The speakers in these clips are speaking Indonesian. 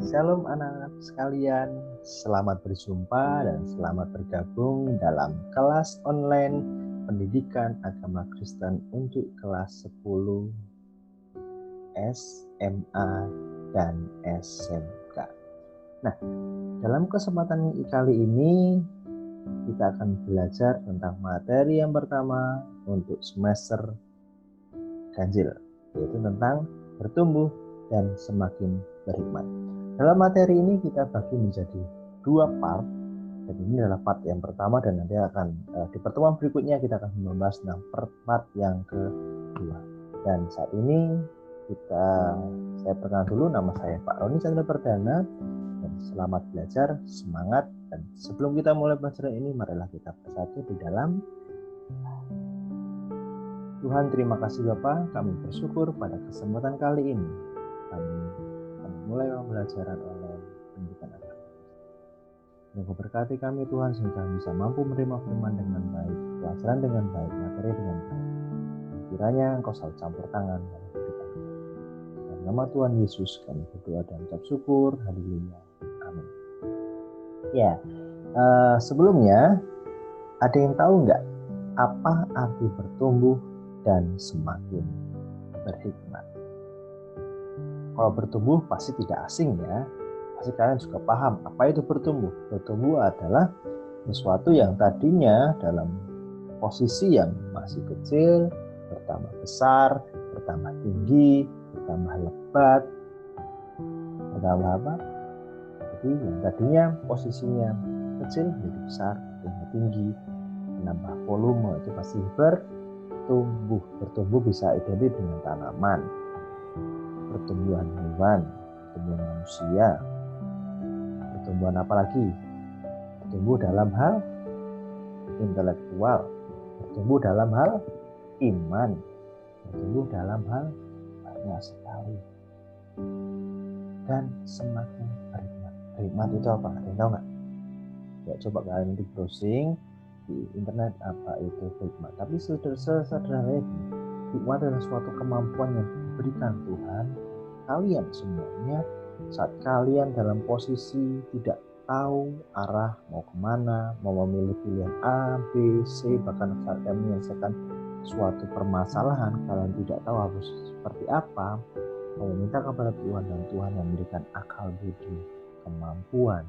Shalom anak-anak sekalian, selamat berjumpa dan selamat bergabung dalam kelas online pendidikan agama Kristen untuk kelas 10 SMA dan SMK. Nah, dalam kesempatan kali ini kita akan belajar tentang materi yang pertama untuk semester ganjil, yaitu tentang bertumbuh dan semakin berhikmat. Dalam materi ini kita bagi menjadi 2 part, dan ini adalah part yang pertama, dan nanti akan di pertemuan berikutnya kita akan membahas tentang part yang kedua. Dan saat ini saya perkenalkan dulu, nama saya Pak Roni Chandra Perdana, dan selamat belajar, semangat. Dan sebelum kita mulai pelajaran ini, marilah kita bersatu di dalam Tuhan. Terima kasih Bapa, kami bersyukur pada kesempatan kali ini kami mulai pembelajaran online pendidikan agama. Semoga berkati kami Tuhan sehingga bisa mampu menerima firman dengan baik, pelajaran dengan baik, materi dengan baik. Dan kiranya Engkau selalu campur tangan dalam kehidupan kami. Dalam nama Tuhan Yesus kami berdoa dan ucap syukur. Haleluya. Amin. Ya, sebelumnya ada yang tahu nggak apa arti bertumbuh dan semakin berhikmat? Kalau bertumbuh pasti tidak asing ya. Pasti kalian juga paham apa itu bertumbuh. Bertumbuh adalah sesuatu yang tadinya dalam posisi yang masih kecil, bertambah besar, bertambah tinggi, bertambah lebat, bertambah apa? Jadi yang tadinya posisinya kecil menjadi besar, menjadi tinggi, menambah volume, itu pasti bertumbuh. Bertumbuh bisa identik dengan tanaman, pertumbuhan hewan, pertumbuhan manusia, pertumbuhan apa lagi? Bertumbuh dalam hal intelektual, bertumbuh dalam hal iman, bertumbuh dalam hal banyak sekali. Dan semakin berhikmat. Berhikmat itu apa? Ada yang tahu nggak? Ya, coba kalian di browsing di internet apa itu hikmat. Tapi sederhananya hikmat adalah suatu kemampuan yang diberikan Tuhan kalian semuanya saat kalian dalam posisi tidak tahu arah mau kemana, mau memilih pilihan A, B, C, bahkan saat kalian menyelesaikan suatu permasalahan kalian tidak tahu harus seperti apa, mau meminta kepada Tuhan dan Tuhan yang memberikan akal budi, kemampuan,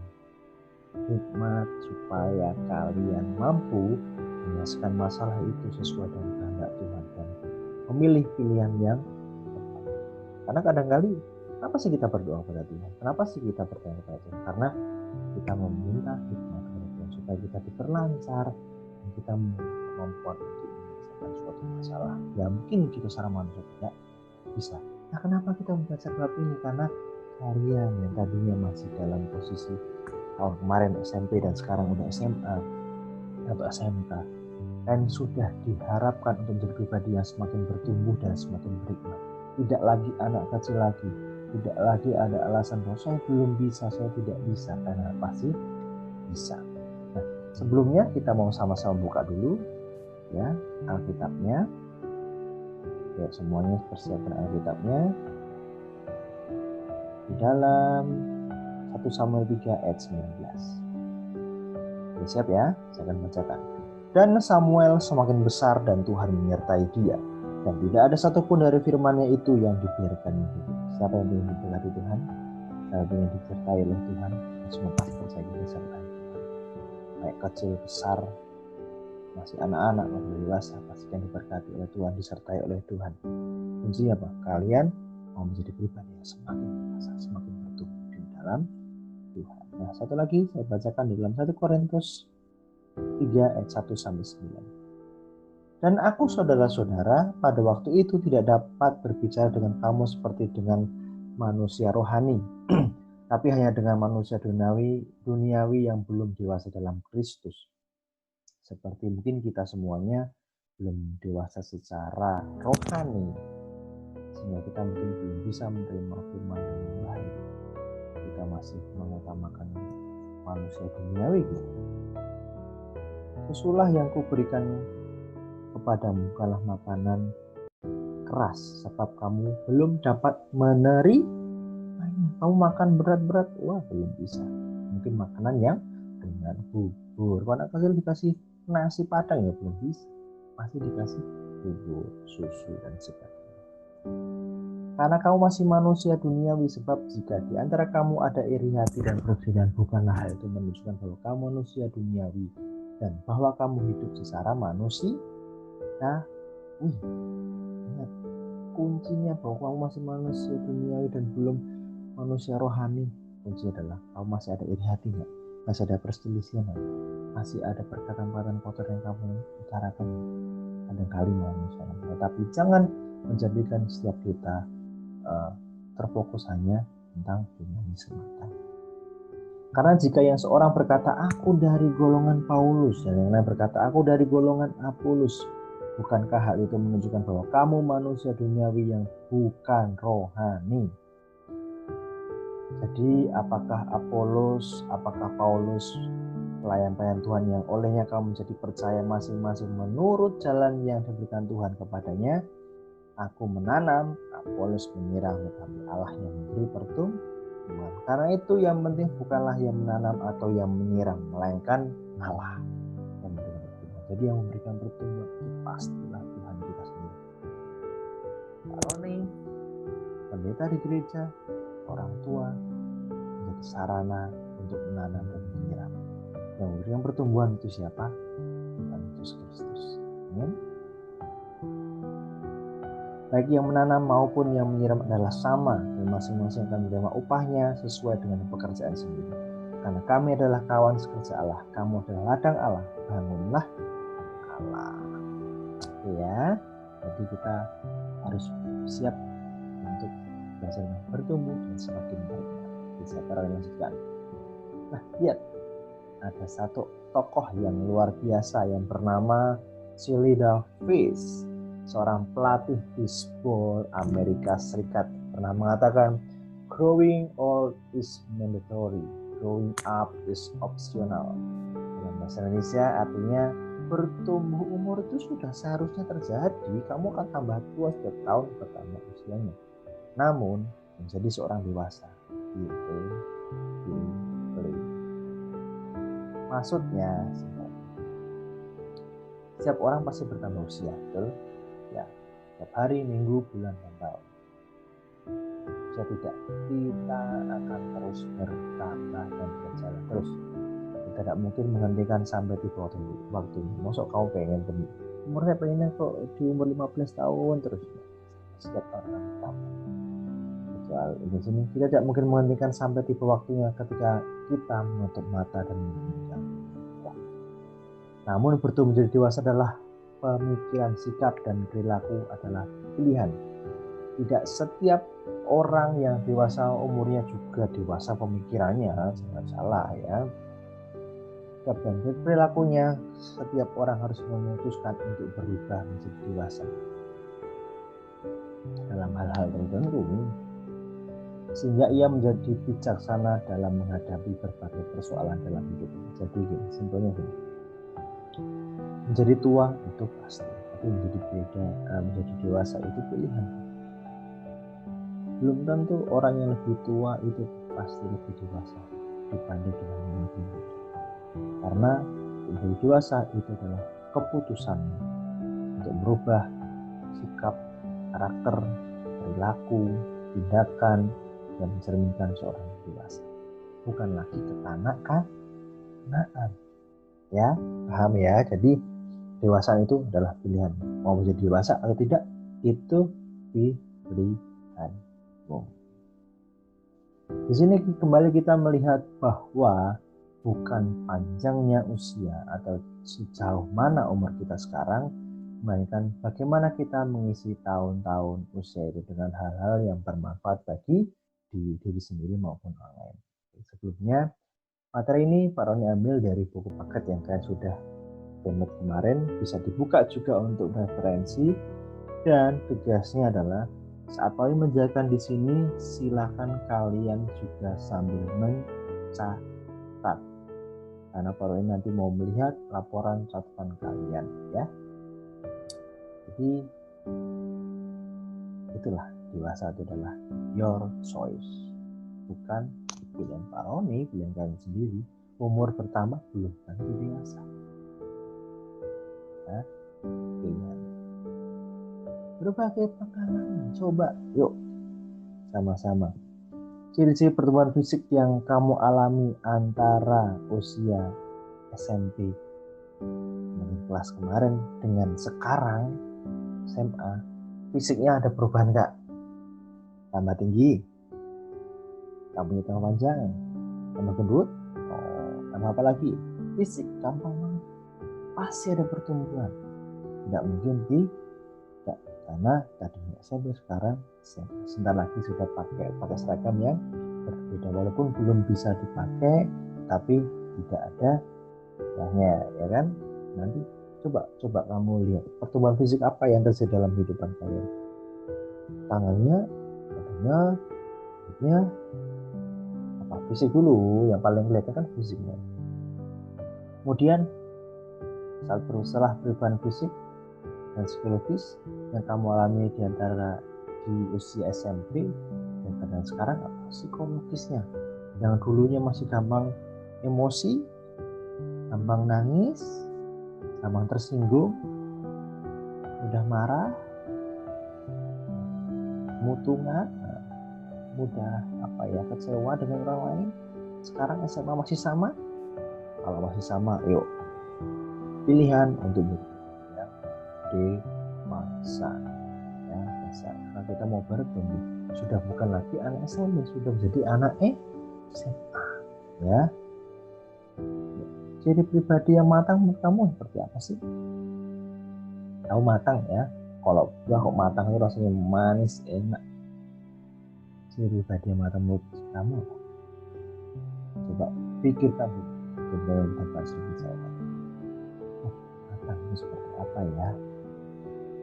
hikmat supaya kalian mampu menyelesaikan masalah itu sesuai dengan kehendak Tuhan dan memilih pilihan yang tepat. Karena kadang-kali kenapa sih kita berdoa kepada Tuhan? Kenapa sih kita bertanya kepada Tuhan? Karena kita meminta hikmat kepada Tuhan supaya kita diperlancar dan kita memiliki kemampuan untuk menyelesaikan suatu masalah yang mungkin kita secara manusia tidak bisa. Nah, kenapa kita membaca bab ini? Karena kalian yang tadinya masih dalam posisi tahun kemarin SMP dan sekarang udah SMA atau SMK, dan sudah diharapkan untuk menjadi pribadi yang semakin bertumbuh dan semakin berhikmat. Tidak lagi anak kecil lagi, tidak lagi ada alasan bahwa saya belum bisa, saya tidak bisa, karena pasti bisa. Nah, sebelumnya kita mau sama-sama buka dulu ya Alkitabnya. Ya, semuanya persiapkan Alkitabnya di dalam 1 Samuel 3 ayat 19. Oke, siap ya? Saya akan bacakan. Dan Samuel semakin besar dan Tuhan menyertai dia. Dan tidak ada satupun dari firman-Nya itu yang dibiarkan hidup. Siapa yang ingin diberkati Tuhan? Siapa yang disertai oleh Tuhan? Semua pasti percaya disertai Tuhan. Baik kecil, besar, masih anak-anak, maupun dewasa, pastikan diberkati oleh Tuhan, disertai oleh Tuhan. Kuncinya apa? Kalian mau menjadi pribadi yang semakin dewasa, semakin bertumbuh di dalam Tuhan. Nah, satu lagi saya bacakan di dalam 1 Korintus 3 ayat 1-9. Dan aku saudara-saudara pada waktu itu tidak dapat berbicara dengan kamu seperti dengan manusia rohani, tapi hanya dengan manusia duniawi yang belum dewasa dalam Kristus. Seperti mungkin kita semuanya belum dewasa secara rohani, sehingga kita mungkin belum bisa menerima firman dengan baik. Kita masih mengutamakan manusia duniawi gitu. Susulah yang kuberikan kepadamu bukanlah makanan keras, sebab kamu belum dapat menerimanya. Kamu makan berat-berat, wah belum bisa. Mungkin makanan yang dengan bubur. Kalau anak kecil dikasih nasi padang ya belum bisa. Masih dikasih bubur, susu dan sebagainya. Karena kamu masih manusia duniawi, sebab jika di antara kamu ada iri hati dan perselisihan, bukanlah hal itu menunjukkan bahwa kamu manusia duniawi dan bahwa kamu hidup secara manusia. Nah, ingat, kuncinya bahwa kamu masih manusia duniawi dan belum manusia rohani, kunci adalah kamu masih ada iri hati nggak? Masih ada perselisihan nggak? Masih ada perkataan-perkataan kotor yang kamu utarakan? Kadang-kali manusia, tetapi jangan menjadikan setiap kita terfokus hanya tentang duniawi semata. Karena jika yang seorang berkata aku dari golongan Paulus dan yang lain berkata aku dari golongan Apollos, bukankah hal itu menunjukkan bahwa kamu manusia duniawi yang bukan rohani? Jadi apakah Apollos, apakah Paulus pelayan-pelayan Tuhan yang olehnya kamu menjadi percaya masing-masing menurut jalan yang diberikan Tuhan kepadanya? Aku menanam, Apollos menyiram, tetapi Allah yang memberi pertumbuhan. Karena itu yang penting bukanlah yang menanam atau yang menyiram, melainkan Allah yang memberikan pertumbuhan. Jadi yang memberikan pertumbuhan itu pastilah Tuhan kita sendiri. Pak Roni, pendeta di gereja, orang tua, menjadi sarana untuk menanam dan menyiram. Yang memberikan pertumbuhan itu siapa? Tuhan Yesus Kristus. Amin. Baik yang menanam maupun yang menyiram adalah sama, dan masing-masing akan menerima upahnya sesuai dengan pekerjaan sendiri. Karena kami adalah kawan sekerja Allah, kamu adalah ladang Allah, bangunlah Allah. Ya, jadi kita harus siap untuk belajar bertumbuh dan semakin baik. Bisa terlanjutkan. Nah, lihat ada satu tokoh yang luar biasa yang bernama Shelley Davis, seorang pelatih bisbol Amerika Serikat, pernah mengatakan, growing old is mandatory, growing up is optional. Dalam bahasa Indonesia artinya bertumbuh umur itu sudah seharusnya terjadi, kamu akan tambah tua setiap tahun bertambah usianya. Namun menjadi seorang dewasa itu pilih. Maksudnya setiap orang pasti bertambah usia, betul? Ya, setiap hari, minggu, bulan, dan tahun. Bisa tidak, kita akan terus bertambah dan berjalan terus. Kita tidak mungkin menghentikan sampai tiba waktu. Masuk kau pengen umurnya pengennya kok di umur 15 tahun terus. Setiap tahun akan bertambah. Soal di sini kita tidak mungkin menghentikan sampai tiba waktunya ketika kita menutup mata dan meninggal. Namun bertumbuh menjadi dewasa adalah pemikiran, sikap, dan perilaku adalah pilihan. Tidak setiap orang yang dewasa umurnya juga dewasa pemikirannya, jangan salah ya. Dan perilakunya, setiap orang harus memutuskan untuk berubah menjadi dewasa dalam hal-hal tertentu, sehingga ia menjadi bijaksana dalam menghadapi berbagai persoalan dalam hidupnya. Jadi simpelnya gini, menjadi tua itu pasti, tapi menjadi dewasa itu pilihan. Belum tentu orang yang lebih tua itu pasti lebih dewasa dibanding dengan yang lebih muda. Karena menjadi dewasa itu adalah keputusannya untuk merubah sikap, karakter, perilaku, tindakan yang mencerminkan seorang dewasa. Bukan lagi kekanak-kanakan. Ya, paham ya? Jadi dewasa itu adalah pilihan. Mau menjadi dewasa atau tidak, itu pilihan. Di sini kembali kita melihat bahwa bukan panjangnya usia atau sejauh mana umur kita sekarang, melainkan bagaimana kita mengisi tahun-tahun usia itu dengan hal-hal yang bermanfaat bagi diri sendiri maupun orang lain. Sebelumnya, materi ini Pak Roni ambil dari buku paket yang kalian sudah download kemarin, bisa dibuka juga untuk referensi, dan tugasnya adalah saat Pak Roni menjelaskan di sini, silakan kalian juga sambil mencatat, karena Pak Roni nanti mau melihat laporan catatan kalian ya. Jadi itulah, dewasa itu adalah your choice. bukan pilihan Pak Roni, pilihan kalian sendiri. Umur pertama belum tentu dewasa. Ya, pilihan. Berbagai pengalaman, coba yuk sama-sama. Ciri-ciri pertumbuhan fisik yang kamu alami antara usia SMP kelas kemarin dengan sekarang SMA, fisiknya ada perubahan nggak? Tambah tinggi, rambutnya tambah panjang, tambah gendut, tambah apa lagi? Fisik gampang banget, pasti ada pertumbuhan. Tidak mungkin tidak, karena tadinya SMP sekarang SMA. Sebentar lagi sudah pakai seragam yang berbeda, walaupun belum bisa dipakai, tapi tidak ada ya kan? Nanti coba kamu lihat pertumbuhan fisik apa yang terjadi dalam kehidupan kalian. Tangannya, badannya, kulitnya, apa fisik dulu, yang paling kelihatan kan fisiknya. Kemudian setelah perubahan fisik dan psikologis yang kamu alami di antara di usia SMP dan sekarang apa psikologisnya, yang dulunya masih gampang emosi, gampang nangis, gampang tersinggung, mudah marah, mudah kecewa dengan orang lain. Sekarang SMA masih sama? Kalau masih sama, yuk pilihan untuk yang dewasa ya, dewasa. Karena kita mau bertumbuh, sudah bukan lagi anak SMP, sudah menjadi anak SMA ya. Jadi pribadi yang matang menurut kamu seperti apa sih? Tahu matang ya, kalau gua kok matang itu rasanya manis enak. Jadi pribadi yang matang menurut kamu apa? Coba pikirkan dulu sebelum dapat saya. Matang itu seperti apa ya?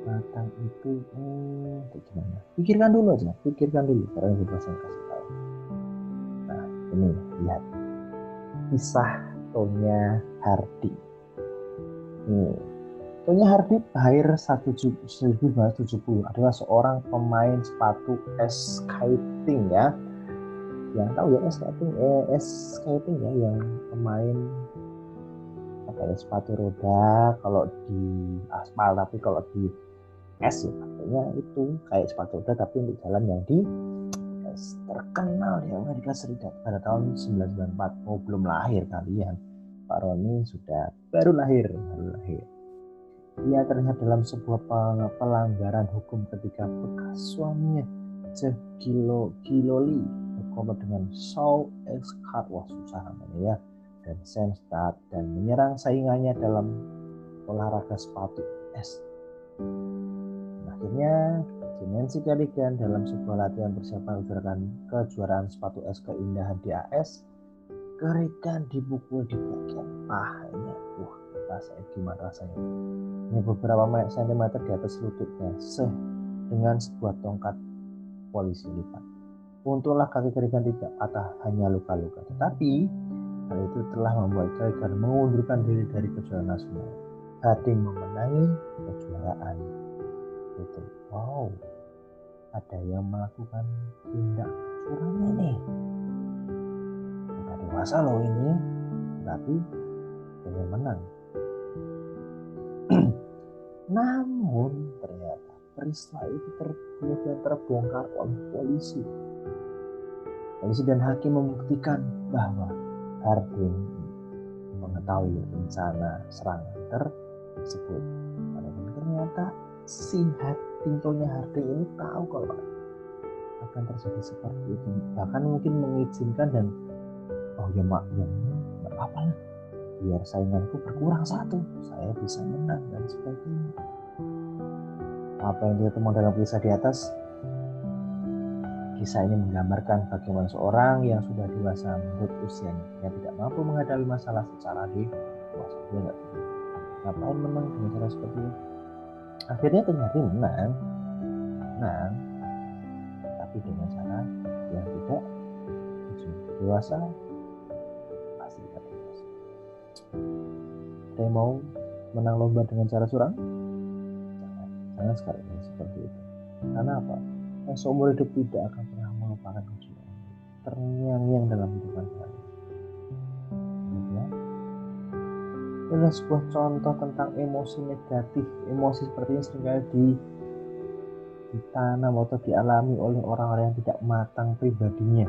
Matang itu gimana? Pikirkan dulu karena gue kasih tahu. Nah ini lihat kisah Tonya Hardy. Tonya Hardy lahir 1970, adalah seorang pemain sepatu ice skating ya. Yang tahu ya ice skating ya, yang pemain sepatu roda kalau di aspal, tapi kalau di es ya pakainya itu kayak sepatu roda tapi untuk jalan yang di es. Terkenal di Amerika Serikat pada tahun 1994. Belum lahir kalian, Pak Roni sudah baru lahir. Ia terlihat dalam sebuah pelanggaran hukum ketika bekas suaminya Jeff Gillooly berkombat dengan Saul Eckhart, susah namanya ya, dan Sam Stad, dan menyerang saingannya dalam olahraga sepatu es. Akhirnya Nancy Kerrigan dalam sebuah latihan persiapan kejuaraan sepatu es keindahan di AS, Kerrigan dipukul di bagian pahanya. Gimana rasanya? Ini beberapa sentimeter di atas lututnya, dengan sebuah tongkat polisi lipat. Untunglah kaki Kerrigan tidak patah, hanya luka-luka. Tetapi hal itu telah membuat Kerrigan mengundurkan diri dari kejuaraan nasional. Hardy memenangi kejuaraan itu. Wow, ada yang melakukan tindak kecurangan nih. Udah dewasa loh ini, tapi pengen menang. Namun ternyata peristiwa itu kemudian terbongkar oleh polisi. Dan hakim membuktikan bahwa Hardy mengetahui rencana serangan tersebut. Walaupun ternyata si Tonya Hardy ini tahu kalau akan terjadi seperti itu, bahkan mungkin mengizinkan dan nggak apa-apa lah, biar sainganku berkurang satu, saya bisa menang dan sebagainya. Apa yang dia temukan dalam kisah di atas, kisah ini menggambarkan bagaimana seorang yang sudah dewasa menurut usianya yang tidak mampu menghadapi masalah secara dewasa. Dia nggak tahu ngapain menang dengan cara seperti itu. Akhirnya ternyata menang, tapi dengan cara yang tidak dewasa. Pasti tidak dewasa. Ada yang mau menang lomba dengan cara curang? Jangan sekali seperti itu. Karena apa? Seumur hidup tidak akan pernah melupakan kecurangan. terngiang-ngiang dalam kehidupan kalian. Ya. Ini adalah sebuah contoh tentang emosi negatif. Emosi seperti ini seringkali ditanam atau dialami oleh orang-orang yang tidak matang pribadinya,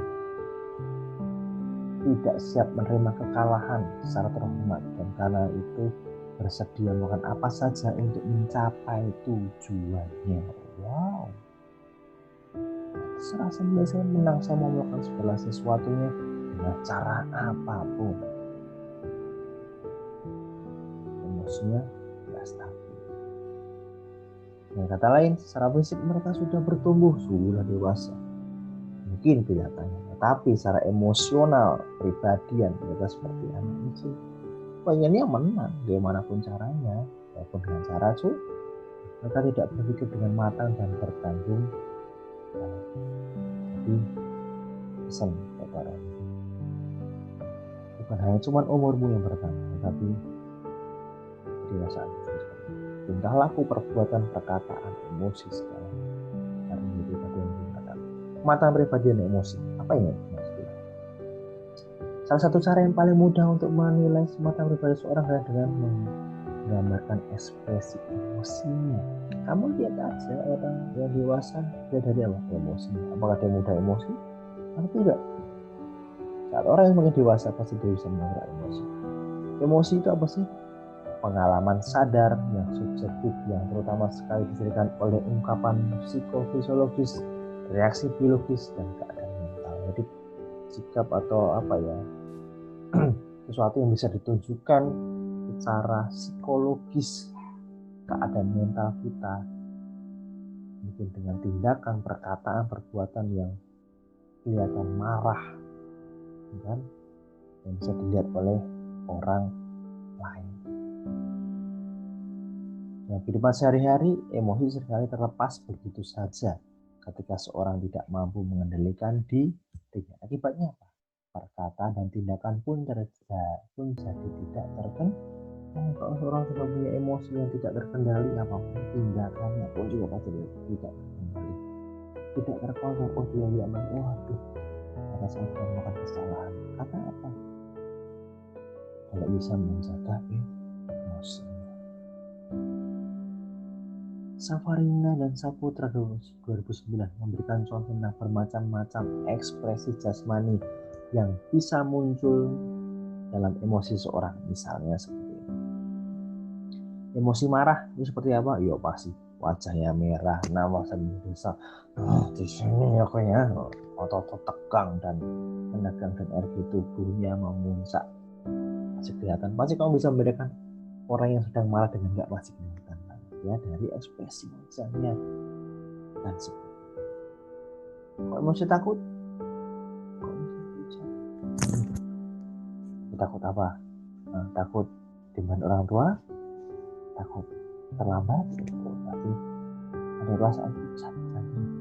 tidak siap menerima kekalahan secara terhormat, dan karena itu bersedia melakukan apa saja untuk mencapai tujuannya. Wow, terserah saya menang, saya mau melakukan segala sesuatunya dengan cara apapun. Emosinya tidak stabil. Dengan kata lain, secara fisik mereka sudah bertumbuh, sudah dewasa, mungkin kelihatannya, tetapi secara emosional, pribadian mereka seperti anak kecil. Pengennya menang, bagaimanapun caranya, walaupun dengan cara sulit. Mereka tidak berpikir dengan matang dan bertanggung jawab. Jadi pesan kepada bukan hanya cuma umurmu yang bertambah, tetapi kedewasaan juga seperti itu. Tingkah laku, perbuatan, perkataan, emosi sekarang harus menjadi bagian yang matang. Matang pribadi dan emosi. Apa ini maksudnya? Salah satu cara yang paling mudah untuk menilai matang pribadi seorang adalah dengan menggambarkan ekspresi emosinya. Kamu lihat aja orang yang dewasa, dia dari apa? Emosinya. Apakah dia mudah emosi? Atau tidak? Saat orang yang semakin dewasa pasti dia bisa mengontrol emosi. Emosi itu apa sih? Pengalaman sadar yang subjektif yang terutama sekali diberikan oleh ungkapan psikofisiologis, reaksi biologis, dan keadaan mental. Jadi sikap atau apa ya, sesuatu yang bisa ditunjukkan secara psikologis keadaan mental kita, mungkin dengan tindakan, perkataan, perbuatan yang kelihatan marah, kan, yang bisa dilihat oleh orang lain. Dalam kehidupan sehari-hari, emosi seringkali terlepas begitu saja ketika seorang tidak mampu mengendalikan dirinya. Akibatnya apa? Perkataan dan tindakan pun jadi tidak terkendali. Kalau seorang sudah punya emosi yang tidak terkendali, apapun tindakannya pun juga pasti tidak terkendali, tidak terkontrol. Oh, dia lihat, waduh, karena saya sudah melakukan kesalahan. Karena apa? Kalau bisa menjaga emosi. Safarina dan Saputra 2009 memberikan contoh tentang bermacam-macam ekspresi jasmani yang bisa muncul dalam emosi seorang. Misalnya seperti ini. Emosi marah itu seperti apa? Ya pasti wajahnya merah, nawasan bisa di sini ya kayaknya otot tegang dan menegangkan energi tubuhnya memuncak. Masih kelihatan. Pasti kamu bisa membedakan orang yang sedang marah dengan nggak, masih kelihatan ya dari ekspresi wajahnya dan sebagainya. Kalau emosi takut, takut apa? Takut dimarahin orang tua, takut terlambat, pasti ada perasaan pucat,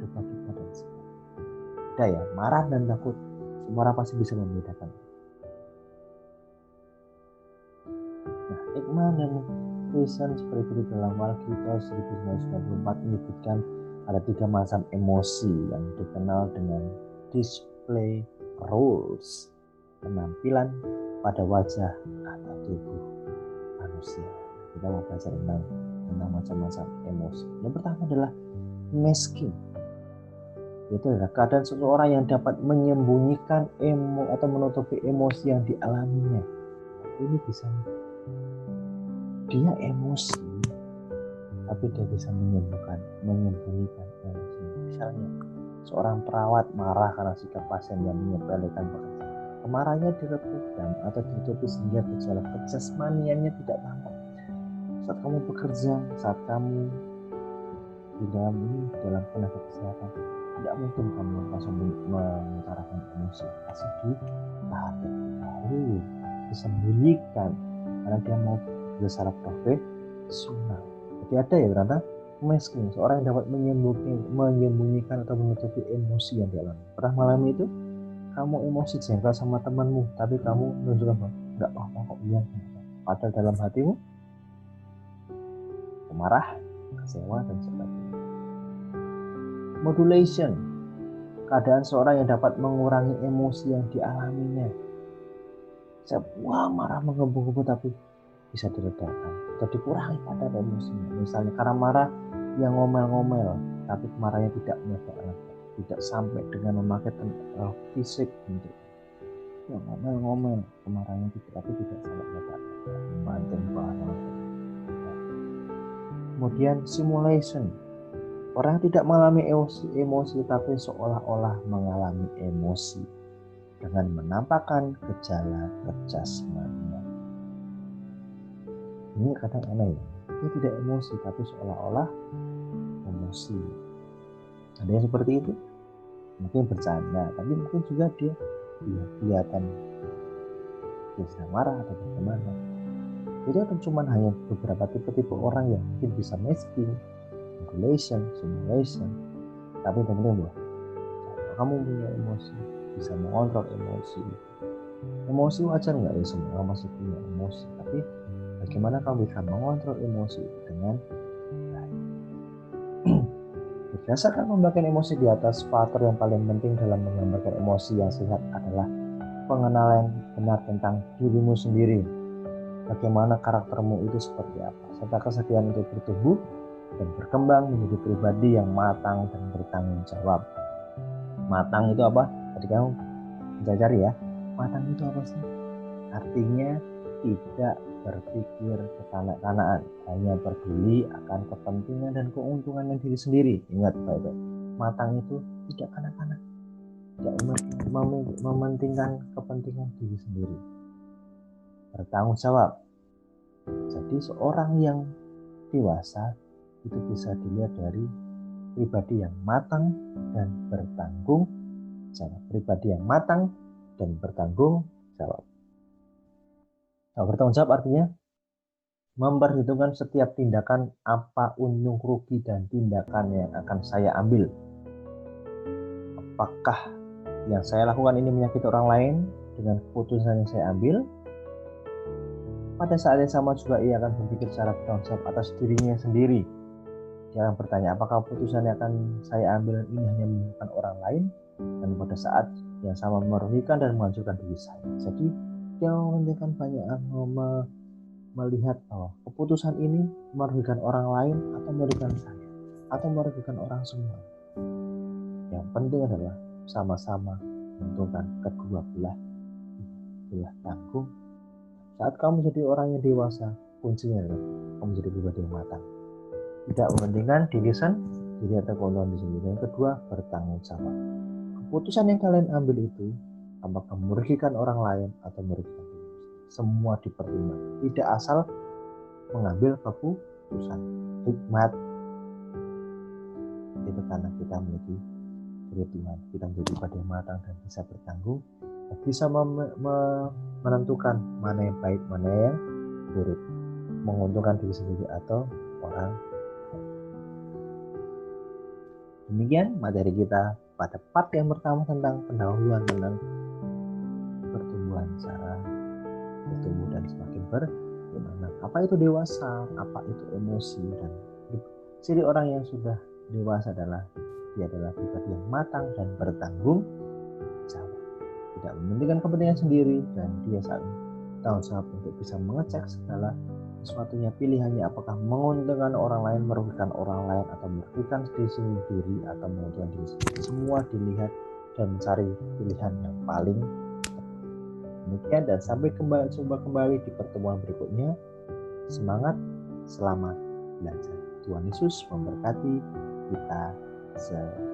debat-debat dan sebagainya. Ada ya, marah dan takut, semua orang pasti bisa membedakan. Nah, Ekman dan Friesen seperti itu dalam Walkitab 1994 menyebutkan ada 3 macam emosi yang dikenal dengan display roles, penampilan pada wajah atau tubuh manusia. Kita mau belajar tentang macam-macam emosi. Yang pertama adalah masking, yaitu adalah keadaan seseorang yang dapat menyembunyikan atau menutupi emosi yang dialaminya. Ini bisa, dia emosi tapi dia bisa menyembunyikan emosi. Misalnya seorang perawat marah karena sikap pasien yang menyepelekan pekerjaan. Kemarahannya diredam atau ditutupi sehingga gejala kejasmaniannya tidak tampak. Saat kamu bekerja, saat kamu di dalam tenaga kesehatan, tidak mungkin kamu langsung mengutarakan emosi. Pasti ditahan dahulu, disembunyikan karena dia mau bersara profesional. Jadi ada ya ternyata masking, seorang yang dapat menyembunyikan atau menutupi emosi yang dialami. Pernah mengalami itu? Kamu emosi jengkel sama temanmu, tapi kamu menunjukkan bahwa nggak apa-apa kok, iya. Padahal dalam hatimu marah, kecewa dan sebagainya. Modulation, keadaan seorang yang dapat mengurangi emosi yang dialaminya. Sebuah marah menggebu-gebu tapi bisa diredakan atau dikurangi kadar emosinya. Misalnya karena marah yang ngomel-ngomel, tapi kemarahannya tidak meledak, tidak sampai dengan memakai fisik untuk yang ngomel-ngomel, kemarahannya tapi tidak sampai meledak, membanting barang. Kemudian simulation, orang tidak mengalami emosi tapi seolah-olah mengalami emosi dengan menampakkan gejala kejasmanian. Ini kadang aneh ya, dia tidak emosi tapi seolah-olah emosi. Ada yang seperti itu, mungkin bercanda, tapi mungkin juga dia kelihatan dia sedang marah atau bagaimana. Itu kan cuma hanya beberapa tipe-tipe orang yang mungkin bisa masking, manipulation, simulation. Tapi teman-teman ya, kamu punya emosi, bisa mengontrol emosi. Emosi wajar nggak ya, semua orang masih punya emosi, tapi bagaimana kamu bisa mengontrol emosi dengan baik. Berdasarkan pembagian emosi di atas, faktor yang paling penting dalam menggambarkan emosi yang sehat adalah pengenalan benar tentang dirimu sendiri. Bagaimana karaktermu itu seperti apa, serta kesediaan untuk bertumbuh dan berkembang menjadi pribadi yang matang dan bertanggung jawab. Matang itu apa? Tadi kamu bisa cari ya. Matang itu apa sih? Artinya tidak berpikir kekanak-kanakan, hanya peduli akan kepentingan dan keuntungan diri sendiri. Ingat baik-baik, matang itu tidak kanak-kanak, tidak mementingkan kepentingan diri sendiri. Bertanggung jawab. Jadi seorang yang dewasa itu bisa dilihat dari pribadi yang matang dan bertanggung jawab. Pribadi yang matang dan bertanggung jawab. Nah, bertanggung jawab artinya memperhitungkan setiap tindakan, apa untung rugi dan tindakan yang akan saya ambil. Apakah yang saya lakukan ini menyakiti orang lain dengan keputusan yang saya ambil? Pada saat yang sama juga ia akan berpikir secara bertanggung jawab atas dirinya sendiri. Dia akan bertanya, apakah keputusan yang akan saya ambil ini hanya menyenangkan orang lain dan pada saat yang sama merugikan dan menghancurkan diri saya. Jadi dia mementingkan banyak melihat bahwa keputusan ini merugikan orang lain atau merugikan saya atau merugikan orang semua. Yang penting adalah sama-sama menguntungkan kedua belah tanggung. Saat kamu menjadi orang yang dewasa, kuncinya adalah kamu menjadi pribadi yang matang, tidak mementingkan diri atau keuntungan diri sendiri. Yang kedua, bertanggung jawab. Keputusan yang kalian ambil itu apakah merugikan orang lain atau merugikan diri sendiri, semua dipertimbangkan, tidak asal mengambil keputusan. Hikmat itu karena kita memiliki dari Tuhan, kita menjadi pribadi yang matang dan bisa bertanggung, dan bisa menentukan mana yang baik, mana yang buruk, menguntungkan diri sendiri atau orang. Demikian materi kita pada part yang pertama tentang pendahuluan tentang pertumbuhan, cara bertumbuh dan semakin bagaimana, apa itu dewasa, apa itu emosi, dan ciri orang yang sudah dewasa adalah dia adalah pribadi yang matang dan bertanggung jawab, tidak mementingkan kepentingan sendiri, dan dia saling tanggung jawab untuk bisa mengecek segala sesuatunya, pilihannya apakah menguntungkan orang lain, merugikan orang lain, atau merugikan diri sendiri atau menguntungkan diri sendiri. Semua dilihat dan mencari pilihan yang paling tepat. Demikian, dan sampai jumpa kembali di pertemuan berikutnya. Semangat, selamat belajar. Tuhan Yesus memberkati kita semua.